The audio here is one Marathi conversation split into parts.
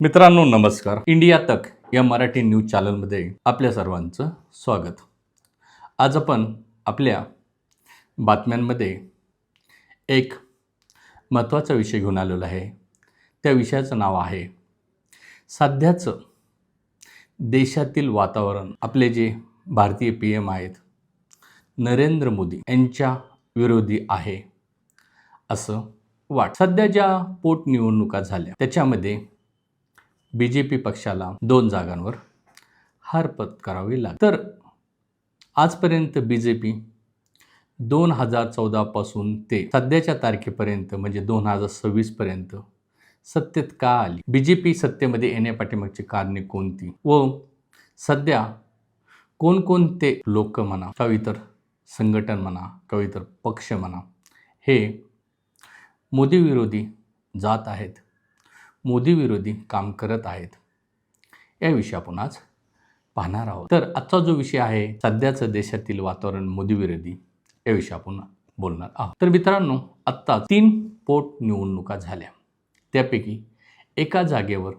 मित्रांनो नमस्कार. इंडिया तक या मराठी न्यूज चॅनलमध्ये आपल्या सर्वांचं स्वागत. आज आपण आपल्या बातम्यांमध्ये एक महत्त्वाचा विषय घेऊन आलेलो आहे. त्या विषयाचं नाव आहे सध्याचं देशातील वातावरण. आपले जे भारतीय PM आहेत नरेंद्र मोदी यांच्या विरोधी आहे असं सध्या ज्या पोटनिवडणुका झाल्या त्याच्यामध्ये BJP पक्षाला 2 जागांवर हार पत्करावी लागली. तर आजपर्यंत BJP 2014 पासून ते सध्याच्या तारखेपर्यंत म्हणजे 2026 पर्यंत सत्तेत का आली? BJP सत्तेमध्ये येण्यापाठीमागची कारणे कोणती व सध्या कोणकोणते लोक म्हणा किंवा इतर संघटन म्हणा किंवा इतर पक्ष म्हणा हे मोदी विरोधी जात आहेत, मोदी विरोधी काम करत आहेत, याविषयी आपण आज पाहणार आहोत. तर आजचा जो विषय आहे सध्याचं देशातील वातावरण मोदी विरोधी याविषयी आपण बोलणार आहोत. तर मित्रांनो, आत्ता 3 पोटनिवडणुका झाल्या. त्यापैकी एका जागेवर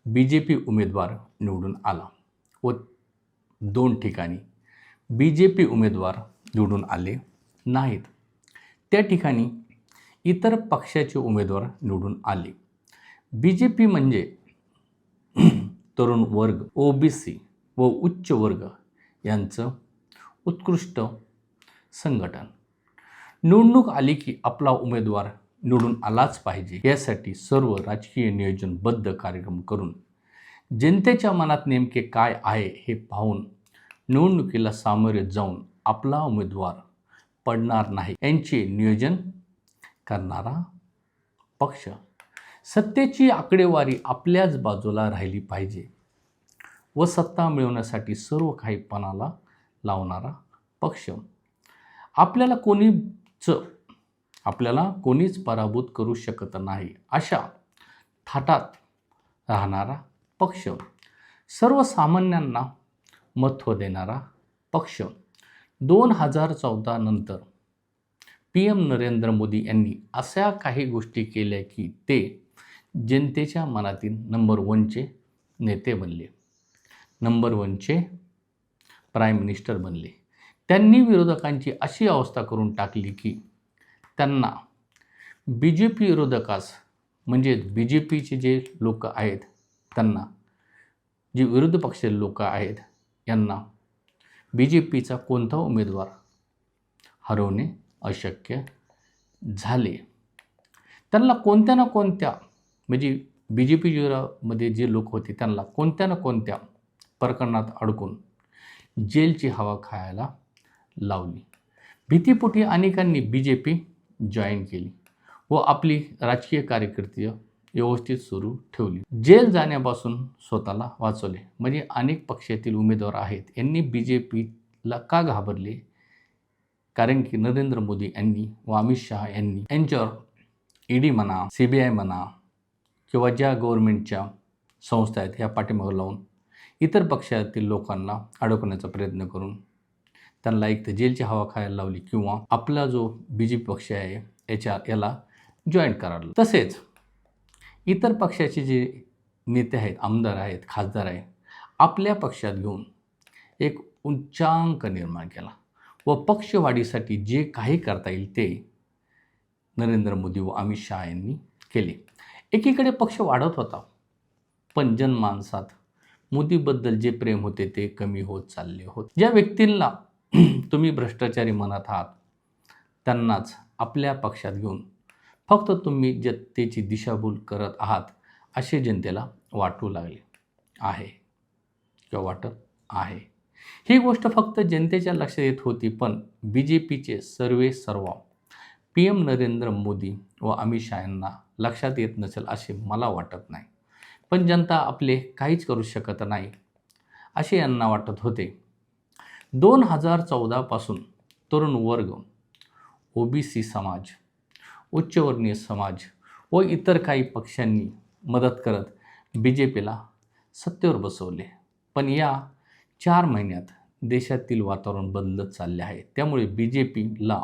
BJP उमेदवार निवडून आला व 2 ठिकाणी BJP उमेदवार निवडून आले नाहीत. त्या ठिकाणी इतर पक्षाचे उमेदवार निवडून आले. BJP म्हणजे तरुण वर्ग, OBC व उच्च वर्ग यांचं उत्कृष्ट संघटन. निवडणूक आली की आपला उमेदवार निवडून आलाच पाहिजे यासाठी सर्व राजकीय नियोजनबद्ध कार्यक्रम करून जनतेच्या मनात नेमके काय आहे हे पाहून निवडणुकीला सामोरे जाऊन आपला उमेदवार पडणार नाही यांचे नियोजन करणारा पक्ष. सत्तेची आकडेवारी आपल्याच बाजूला राहिली पाहिजे व सत्ता मिळवण्यासाठी सर्व काही पणाला लावणारा पक्ष. आपल्याला कोणीच पराभूत करू शकत नाही अशा थाटात राहणारा पक्ष. सर्वसामान्यांना महत्त्व देणारा पक्ष. 2014 नंतर PM नरेंद्र मोदी यांनी अशा काही गोष्टी केल्या की ते जनतेच्या मनातील नंबर 1चे नेते बनले, नंबर 1चे प्राईम मिनिस्टर बनले. त्यांनी विरोधकांची अशी अवस्था करून टाकली की त्यांना BJP विरोधकास म्हणजे BJPचे जे लोक आहेत त्यांना, जे विरोधी पक्षाचे लोक आहेत यांना BJPचा कोणता उमेदवार हरवणे अशक्य झाले. त्यांना कोणत्या ना कोणत्या म्हणजे BJP मध्ये जे लोक होते त्यांना कोणत्या ना कोणत्या प्रकरणात अडकून जेलची हवा खायला लावली. भीतीपोटी अनेकांनी BJP जॉईन केली व आपली राजकीय कारकीर्द व्यवस्थित सुरू ठेवली. जेल जाण्यापासून स्वतःला वाचवले. म्हणजे अनेक पक्षातील उमेदवार आहेत यांनी BJPला का घाबरले? कारण की नरेंद्र मोदी यांनी व अमित शहा यांनी यांच्यावर ED म्हणा, CBI म्हणा किंवा ज्या गव्हर्नमेंटच्या संस्था आहेत ह्या पाठीमागे लावून इतर पक्षातील लोकांना अडकवण्याचा प्रयत्न करून त्यांना एक तर जेलची हवा खायला लावली किंवा आपला जो BJP पक्ष आहे याला जॉईन करायला. तसेच इतर पक्षाचे जे नेते आहेत, आमदार आहेत, खासदार आहेत, आपल्या पक्षात घेऊन एक उच्चांक निर्माण केला व पक्षवाढीसाठी जे काही करता येईल ते नरेंद्र मोदी व अमित शहा यांनी केले. एकीकडे पक्ष वाढत होता पण जनमानसात मोदीबद्दल जे प्रेम होते ते कमी होत चालले होते. ज्या व्यक्तींना तुम्ही भ्रष्टाचारी म्हणत आहात त्यांनाच आपल्या पक्षात घेऊन फक्त तुम्ही जनतेची दिशाभूल करत आहात असे जनतेला वाटू लागले आहे किंवा वाटत आहे. ही गोष्ट फक्त जनतेच्या लक्षात येत होती पण BJPचे सर्व PM नरेंद्र मोदी व अमित शहा यांना लक्षात येत नसेल असे मला वाटत नाही. पण जनता आपले काहीच करू शकत नाही असे यांना वाटत होते. 2014 पासून तरुण वर्ग, OBC समाज, उच्चवर्णीय समाज व इतर काही पक्षांनी मदत करत BJPला सत्तेवर बसवले. पण या 4 महिन्यात देशातील वातावरण बदलत चालले आहे. त्यामुळे BJPला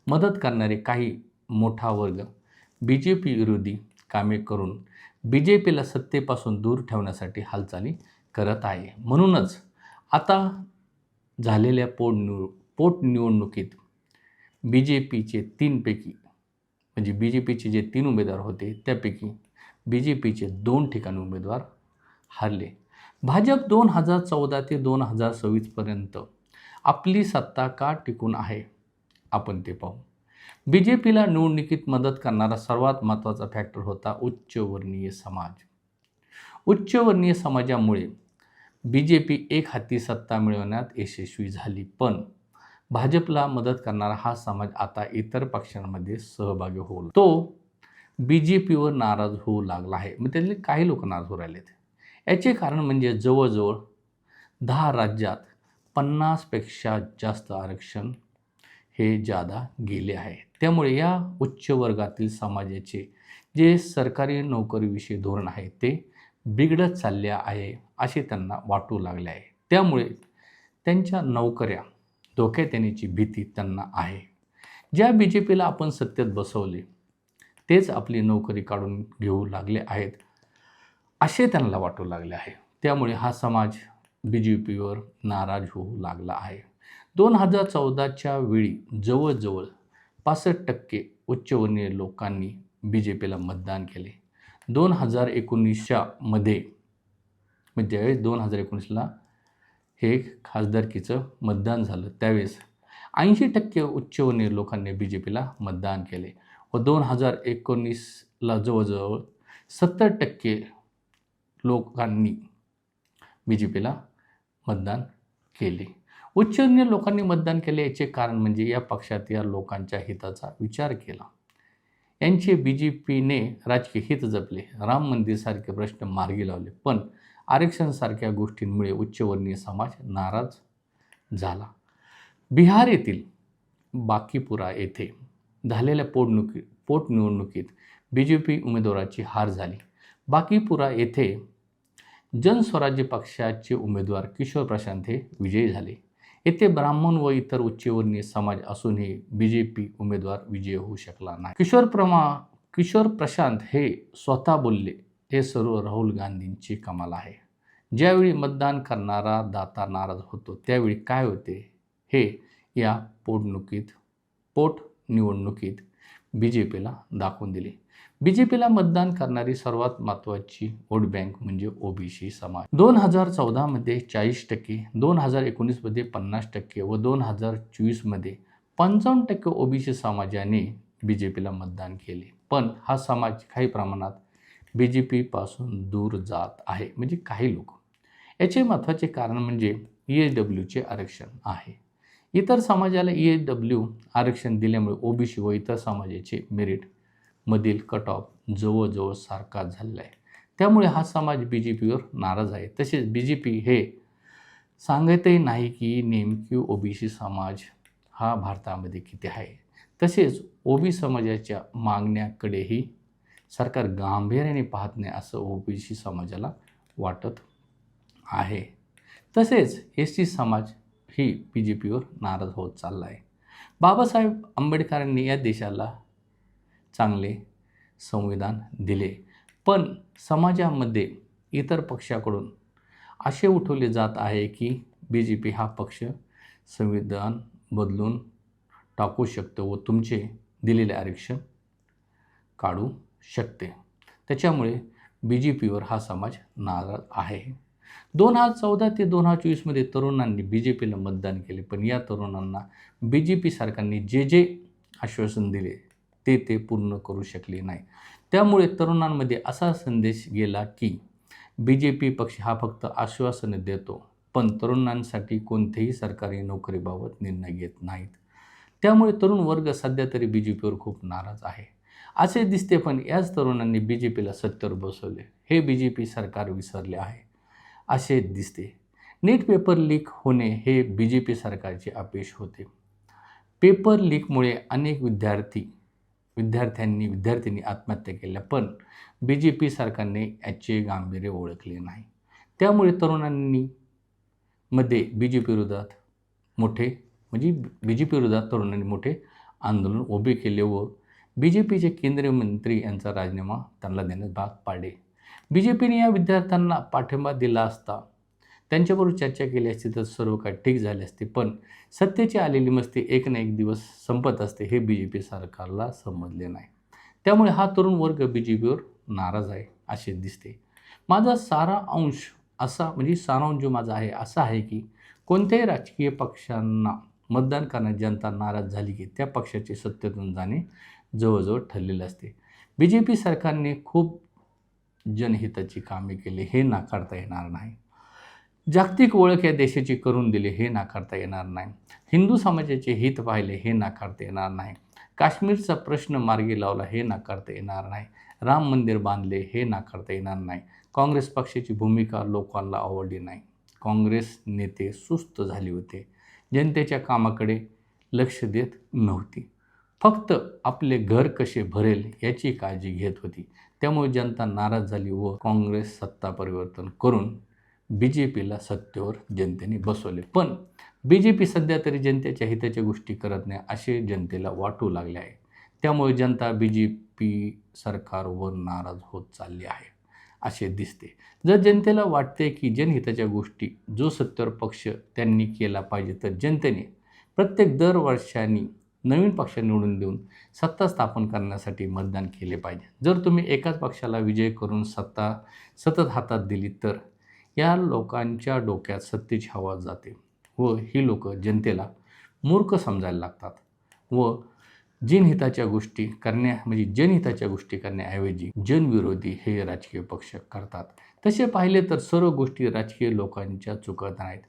मदत करणारे काही मोठा वर्ग BJP विरोधी कामे करून बी जे पीला सत्तेपासून दूर ठेवण्यासाठी हालचाली करत आहे. म्हणूनच आता झालेल्या पोटनिवडणुकीत बी जे पीचे 3पैकी म्हणजे बी जे पीचे जे 3 उमेदवार होते त्यापैकी बी जे पीचे 2 ठिकाणी उमेदवार हारले. भाजप 2014 ते 2026पर्यंत आपली सत्ता का टिकून आहे आपण ते पाहू. बी जे पीला निवडणुकीत मदत करणारा सर्वात महत्त्वाचा फॅक्टर होता उच्चवर्णीय समाज. उच्चवर्णीय समाजामुळे बी जे पी एकहाती सत्ता मिळवण्यात यशस्वी झाली. पण भाजपला मदत करणारा हा समाज आता इतर पक्षांमध्ये सहभागी होऊ तो बी जे पीवर नाराज होऊ लागला आहे. मग त्यातले काही लोक नाराज होऊ राहिलेत. याचे कारण म्हणजे जवळजवळ 10 राज्यात 50पेक्षा जास्त आरक्षण हे जादा गेले आहे. त्यामुळे या उच्च वर्गातील समाजाचे जे सरकारी नोकरीविषयी धोरण आहे ते बिघडत चालले आहे असे त्यांना वाटू लागले आहे. त्यामुळे त्यांच्या नोकऱ्या धोक्यात येण्याची भीती त्यांना आहे. ज्या बी जे पीला आपण सत्तेत बसवले तेच आपली नोकरी काढून घेऊ लागले आहेत असे त्यांना वाटू लागले आहे. त्यामुळे हा समाज बी जे पीवर नाराज होऊ लागला आहे. 2014च्या वेळी जवळजवळ 65% उच्चवर्णीय लोकांनी बी जे पीला मतदान केले. 2019च्या मध्ये म्हणजे ज्यावेळेस 2019ला हे खासदारकीचं मतदान झालं त्यावेळेस 80% उच्चवर्णीय लोकांनी बी जे पीला मतदान केले व 2019ला जवळजवळ 70% लोकांनी बी जे पीला मतदान केले. उच्चवर्णीय लोकांनी मतदान केले याचे कारण म्हणजे या पक्षात या लोकांच्या हिताचा विचार केला. यांचे बी जे पीने राजकीय हित जपले. राम मंदिरसारखे प्रश्न मार्गी लावले. पण आरक्षणसारख्या गोष्टींमुळे उच्चवर्णीय समाज नाराज झाला. बिहार येथील बांकीपुरा येथे झालेल्या पोटनिवडणुकीत बी जे पी उमेदवाराची हार झाली. बांकीपुरा येथे जनस्वराज्य पक्षाचे उमेदवार किशोर प्रशांत हे विजयी झाले. येथे ब्राह्मण व इतर उच्चवर्णीय समाज असूनही बी जे पी उमेदवार विजयी होऊ शकला नाही. किशोर प्रशांत हे स्वतः बोलले, हे सर्व राहुल गांधींची कमाल आहे. ज्यावेळी मतदान करणारा दाता नाराज होतो त्यावेळी काय होते हे या पोटनिवडणुकीत बी जे पीला दाखवून दिले. बी जे पीला मतदान करणारी सर्वात महत्त्वाची वोट बँक म्हणजे ओबीसी समाज. 2014मध्ये 40%, 2019मध्ये 50% व 2024मध्ये 55% ओबीसी समाजाने बी जे पीला मतदान केले. पण हा समाज काही प्रमाणात बी जे पीपासून दूर जात आहे म्हणजे काही लोक. याचे महत्त्वाचे कारण म्हणजे ESWचे आरक्षण आहे. इतर समाजाला ESW आरक्षण दिल्यामुळे ओबीसी व इतर समाजाचे मेरिट मधील कट ऑफ जवळजवळ सारखा झालेला आहे. त्यामुळे हा समाज बी जे पीवर नाराज आहे. तसेच बी जे पी हे सांगतही नाही की नेमकी ओबीसी समाज हा भारतामध्ये किती आहे. तसेच ओबीसी समाजाच्या मागण्याकडेही सरकार गांभीर्याने पाहत नाही असं ओबीसी समाजाला वाटत आहे. तसेच एसटी समाज ही बी जे पीवर नाराज होत चालला आहे. बाबासाहेब आंबेडकरांनी या देशाला चांगले संविधान दिले. पण समाजामध्ये इतर पक्षाकडून असे उठवले जात आहे की बी जे पी हा पक्ष संविधान बदलून टाकू शकतो व तुमचे दिलेले आरक्षण काढू शकते. त्याच्यामुळे बी जे पीवर हा समाज नाराज आहे. 2014 ते 2024मध्ये तरुणांनी बी जे पीला मतदान केले. पण या तरुणांना बी जे पी सरकारने जे आश्वासन दिले ते पूर्ण करू शकले नाही. त्यामुळे तरुणांमध्ये असा संदेश गेला की बी जे पी पक्ष हा फक्त आश्वासने देतो पण तरुणांसाठी कोणतेही सरकारी नोकरीबाबत निर्णय घेत नाहीत. त्यामुळे तरुण वर्ग सध्या तरी बी जे पीवर खूप नाराज आहे असे दिसते. पण याच तरुणांनी बी जे पीला सत्तेवर बसवले. हे बी जे पी सरकार विसरले आहे असे दिसते. नीट पेपर लीक होणे हे बी जे पी सरकारचे अपयश होते. पेपर लीकमुळे अनेक विद्यार्थ्यांनी आत्महत्या केल्या. पण बी जे पी सरकारने याचे गांभीर्य ओळखले नाही. त्यामुळे तरुणांनी मध्ये बी जे पी विरोधात तरुणांनी मोठे आंदोलन उभे केले व बी जे पीचे केंद्रीय मंत्री यांचा राजीनामा त्यांना देण्यास भाग पाडले. BJPने या विद्यार्थ्यांना पाठिंबा दिला असता, त्यांच्याबरोबर चर्चा केली असती तर सर्व काही ठीक झाले असते. पण सत्तेची आलेली मस्ती एक ना एक दिवस संपत असते हे BJP सरकारला समजले नाही. त्यामुळे हा तरुण वर्ग BJPवर नाराज आहे असे दिसते. माझा सारांश जो माझा आहे असा आहे की कोणत्याही राजकीय पक्षांना मतदान करण्यास जनता नाराज झाली की त्या पक्षाचे सत्तेतून जाणे जवळजवळ ठरलेले असते. BJP सरकारने खूप जनहिताची कामे केली हे नाकारता येणार नाही. जागतिक ओळख या देशाची करून दिली हे नाकारता येणार नाही. हिंदू समाजाचे हित पाहिले हे नाकारता येणार नाही. काश्मीरचा प्रश्न मार्गी लावला हे नाकारता येणार नाही. राम मंदिर बांधले हे नाकारता येणार नाही. काँग्रेस पक्षाची भूमिका लोकांना आवडली नाही. काँग्रेस नेते सुस्त झाले होते. जनतेच्या कामाकडे लक्ष देत नव्हती. फक्त आपले घर कसे भरेल याची काळजी घेत होती. त्यामुळे जनता नाराज झाली व काँग्रेस सत्ता परिवर्तन करून BJPला सत्तेवर जनतेने बसवले. पण BJP सध्या तरी जनतेच्या हिताच्या गोष्टी करत नाही असे जनतेला वाटू लागले आहे. त्यामुळे जनता BJP सरकारवर नाराज होत चालली आहे असे दिसते. जर जनतेला वाटते की जनहिताच्या गोष्टी जो सत्तेवर पक्ष त्यांनी केला पाहिजे तर जनतेने प्रत्येक दरवर्षांनी नवीन पक्ष निवडून देऊन सत्ता स्थापन करण्यासाठी मतदान केले पाहिजे. जर तुम्ही एकाच पक्षाला विजय करून सत्ता सतत हातात दिली तर या लोकांच्या डोक्यात सत्तेची हवा जाते व ही लोक जनतेला मूर्ख समजायला लागतात व जनहिताच्या गोष्टी करण्याऐवजी जनविरोधी हे राजकीय पक्ष करतात. तसे पाहिले तर सर्व गोष्टी राजकीय लोकांच्या चुकत नाहीत.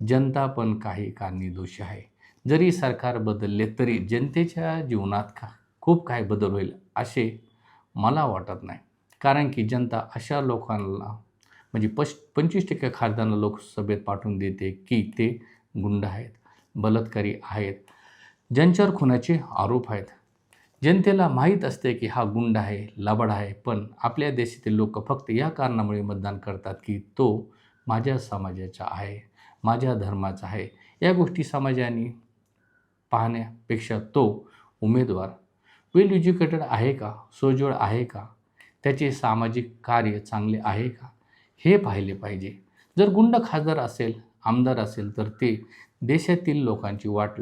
जनता पण काही कारणी दोषी आहे. जरी सरकार बदलले तरी जनतेच्या जीवनात खूप काही बदल होईल असे मला वाटत नाही. कारण की जनता अशा लोकांना 25% खासदारांना लोकसभेत पाठवून देते की ते गुंड आहेत, बलात्कारी आहेत, ज्यांच्यावर खुनाचे आरोप आहेत. जनतेला माहीत असते की हा गुंड आहे, लबाड आहे. पण आपल्या देशातील लोक फक्त या कारणामुळे मतदान करतात की तो माझ्या समाजाचा आहे, माझ्या धर्माचा आहे. या गोष्टी समाजाने पाहण्यापेक्षा तो उमेदवार वेल एज्युकेटेड आहे का, सोज्वळ आहे का, त्याचे सामाजिक कार्य चांगले आहे का हे पाहिले पाहिजे. जर गुंड खासदार असेल, आमदार असेल तर ते देशातील लोकांची वाट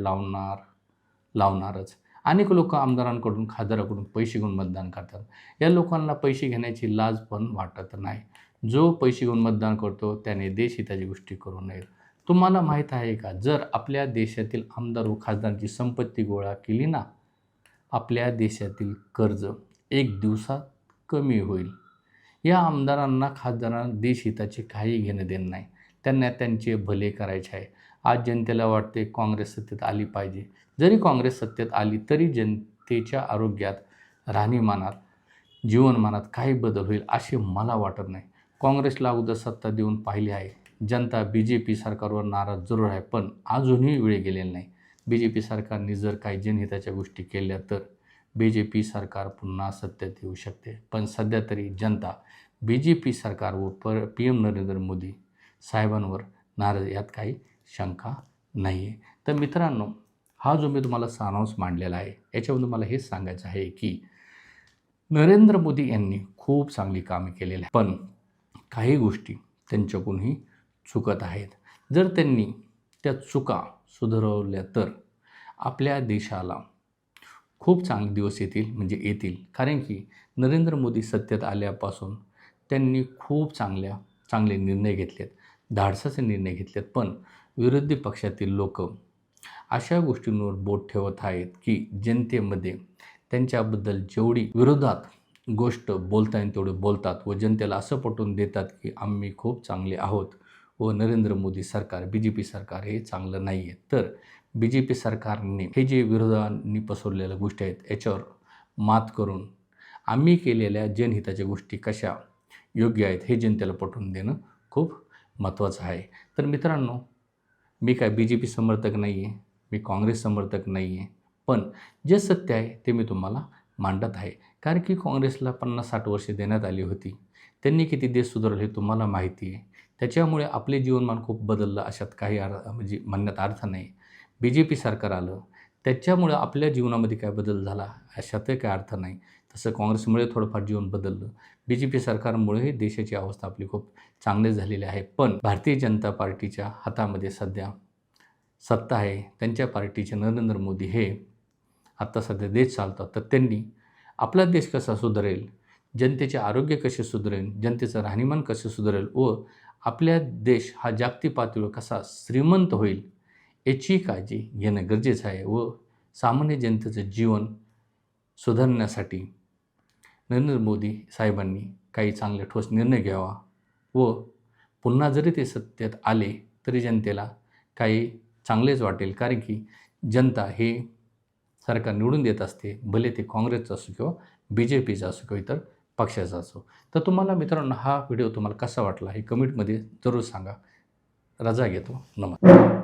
लावणारच. अनेक लोक आमदारांकडून खासदाराकडून पैसे घेऊन मतदान करतात. या लोकांना पैसे घेण्याची लाज पण वाटत नाही. जो पैसे घेऊन मतदान करतो त्याने देशहिताची गोष्टी करू नयेत. तुम्हाला माहीत आहे का, जर आपल्या देशातील आमदार व खासदारांची संपत्ती गोळा केली ना, आपल्या देशातील कर्ज एक दिवसात कमी होईल. या आमदारांना खासदारांना देशहिताचे काही घेणं देणं नाही. त्यांना त्यांचे भले करायचे आहे. आज जनतेला वाटते काँग्रेस सत्तेत आली पाहिजे. जरी काँग्रेस सत्तेत आली तरी जनतेच्या आरोग्यात, राहणीमानात, जीवनमानात काही बदल होईल असे मला वाटत नाही. काँग्रेसला अगोदर सत्ता देऊन पाहिली आहे. जनता BJP सरकारवर नाराज जरूर आहे पण अजूनही वेळ गेलेला नाही. BJP सरकारने जर काही जनहिताच्या गोष्टी केल्या तर BJP सरकार पुन्हा सत्तेत येऊ शकते. पण सध्या तरी जनता BJP सरकार व PM नरेंद्र मोदी साहेबांवर नाराज यात काही शंका नाही आहे. तर मित्रांनो, हा जो मी तुम्हाला सारांश मांडलेला आहे याच्यामध्ये मला हेच सांगायचं आहे की नरेंद्र मोदी यांनी खूप चांगली कामे केलेली आहेत. पण काही गोष्टी त्यांच्याकडूनही चुकत आहेत. जर त्यांनी त्या चुका सुधारवल्या तर आपल्या देशाला खूप चांगले दिवस येतील. कारण की नरेंद्र मोदी सत्तेत आल्यापासून त्यांनी खूप चांगले निर्णय घेतलेत, धाडसाचे निर्णय घेतलेत. पण विरोधी पक्षातील लोक अशा गोष्टींवर बोट ठेवत आहेत की जनतेमध्ये त्यांच्याबद्दल जेवढी विरोधात गोष्ट बोलता येईल तेवढे बोलतात व जनतेला असं पटवून देतात की आम्ही खूप चांगले आहोत व नरेंद्र मोदी सरकार, BJP सरकार हे चांगलं नाही आहे. तर BJP सरकारने हे जे विरोधांनी पसरलेल्या गोष्टी आहेत याच्यावर मात करून आम्ही केलेल्या जनहिताच्या गोष्टी कशा योग्य आहेत हे जनतेला पटवून देणं खूप महत्त्वाचं आहे. तर मित्रांनो, मी काय BJP समर्थक नाही आहे, मी काँग्रेस समर्थक नाही आहे. पण जे सत्य आहे ते मी तुम्हाला मांडत आहे. कारण की काँग्रेसला 50-60 वर्षे देण्यात आली होती. त्यांनी किती देश सुधारले हे तुम्हाला माहिती आहे. त्याच्यामुळे आपले जीवनमान खूप बदललं अशात काही म्हणण्यात अर्थ नाही. BJP सरकार आलं त्याच्यामुळे आपल्या जीवनामध्ये काय बदल झाला अशातही काय अर्थ नाही. तसं काँग्रेसमुळे थोडंफार जीवन बदललं. BJP सरकारमुळेही देशाची अवस्था आपली खूप चांगली झालेली आहे. पण भारतीय जनता पार्टीच्या हातामध्ये सध्या सत्ता आहे. त्यांच्या पार्टीचे नरेंद्र मोदी हे आत्ता सध्या देश चालतात. तर त्यांनी आपला देश कसा सुधारेल, जनतेचे आरोग्य कसे सुधारेल, जनतेचं राहणीमान कसं सुधारेल व आपल्या देश हा जागतिक पातळीवर कसा श्रीमंत होईल याची काळजी घेणं गरजेचं आहे. व सामान्य जनतेचं जीवन सुधारण्यासाठी नरेंद्र मोदी साहेबांनी काही चांगले ठोस निर्णय घ्यावा व पुन्हा जरी ते सत्तेत आले तरी जनतेला काही चांगलेच वाटेल. कारण की जनता हे सरकार निवडून देत असते, भले ते काँग्रेसचं असो किंवा BJPचं असो किंवा इतर पक्षाचा असो. तर तुम्हाला मित्रांनो हा व्हिडिओ तुम्हाला कसा वाटला हे कमेंटमध्ये जरूर सांगा. रजा घेतो. नमस्कार.